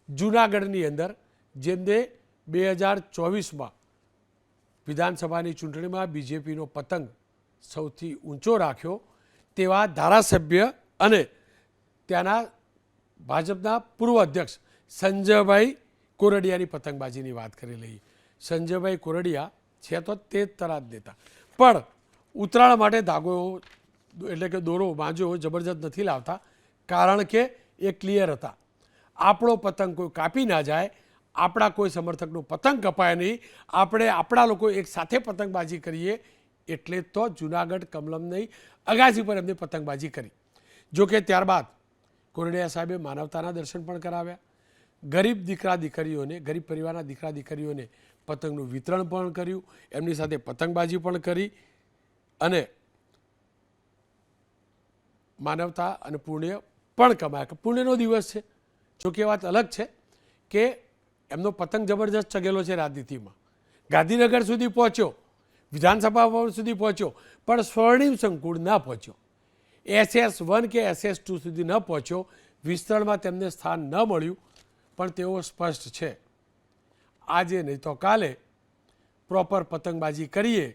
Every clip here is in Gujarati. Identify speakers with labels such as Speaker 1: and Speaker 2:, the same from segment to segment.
Speaker 1: જૂનાગઢની અંદર જેમને 2024માં વિધાનસભાની ચૂંટણીમાં બીજેપીનો પતંગ સૌથી ઊંચો રાખ્યો તેવા ધારાસભ્ય અને ત્યાંના ભાજપના પૂર્વ અધ્યક્ષ સંજયભાઈ કોરડિયાની પતંગબાજીની વાત કરી લઈએ. સંજયભાઈ કોરડિયા છે તો તે તરાજ નેતા, પણ ઉત્તરાયણ માટે ધાગો એટલે કે દોરો માંજો જબરજસ્ત નથી લાવતા, કારણ કે એ ક્લિયર હતા. આપણો પતંગ કોઈ કાપી ના જાય, આપણા કોઈ સમર્થકનો પતંગ કપાય નહીં, આપણે આપણા લોકો એક સાથે પતંગબાજી કરીએ, એટલે તો જૂનાગઢ કમલમની અગાસી પર એમને પતંગબાજી કરી. જોકે ત્યારબાદ કોરડિયા સાહેબે માનવતાના દર્શન પણ કરાવ્યા, ગરીબ દીકરા દીકરીઓને, ગરીબ પરિવારના દીકરા દીકરીઓને પતંગનું વિતરણ પણ કર્યું, એમની સાથે પતંગબાજી પણ કરી અને માનવતા અને પુણ્ય પણ કમાયા કે પુણ્યનો દિવસ છે. જોકે વાત અલગ છે કે એમનો પતંગ જબરજસ્ત ચગેલો છે રાજનીતિમાં, ગાંધીનગર સુધી પહોંચ્યો, વિધાનસભા ભવન સુધી પહોંચ્યો, પણ સ્વર્ણિમ સંકુળ ના પહોંચ્યો, SS1 કે SS2 સુધી ન પહોંચ્યો, વિસ્તરણમાં તેમને સ્થાન ન મળ્યું. પણ તેઓ સ્પષ્ટ છે, આજે નહીં તો કાલે પ્રોપર પતંગબાજી કરીએ,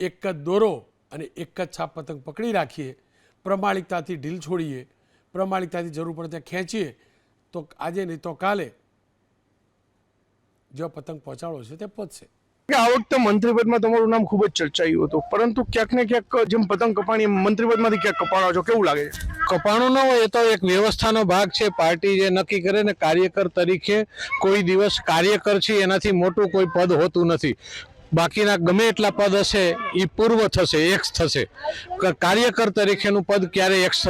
Speaker 1: એક જ દોરો અને એક જ છાપ પતંગ પકડી રાખીએ, પ્રમાણિકતાથી ઢીલ છોડીએ, પ્રમાણિકતાથી જરૂર પડે ત્યાં ખેંચીએ, તો આજે નહીં તો કાલે જો પતંગ પહોંચાડો છે તે પહોંચશે.
Speaker 2: આ વખતે મંત્રીપદમાં તમારું નામ ખૂબ જ ચર્ચાયું હતું, પરંતુ ક્યાંક ને ક્યાંક જેમ પતંગ કપાણી મંત્રીપદમાંથી ક્યાંક કપાણો છો, કેવું લાગે છે?
Speaker 3: કપાણું ન હોય, એ તો એક વ્યવસ્થાનો ભાગ છે. પાર્ટી જે નક્કી કરે ને, કાર્યકર તરીકે કોઈ દિવસ કાર્યકર છે એનાથી મોટું કોઈ પદ હોતું નથી. બાકીના ગમે એટલા પદ હશે એ પૂર્વ થશે, એક્સ થશે. કાર્યકર તરીકેનું પદ ક્યારેય એક્સ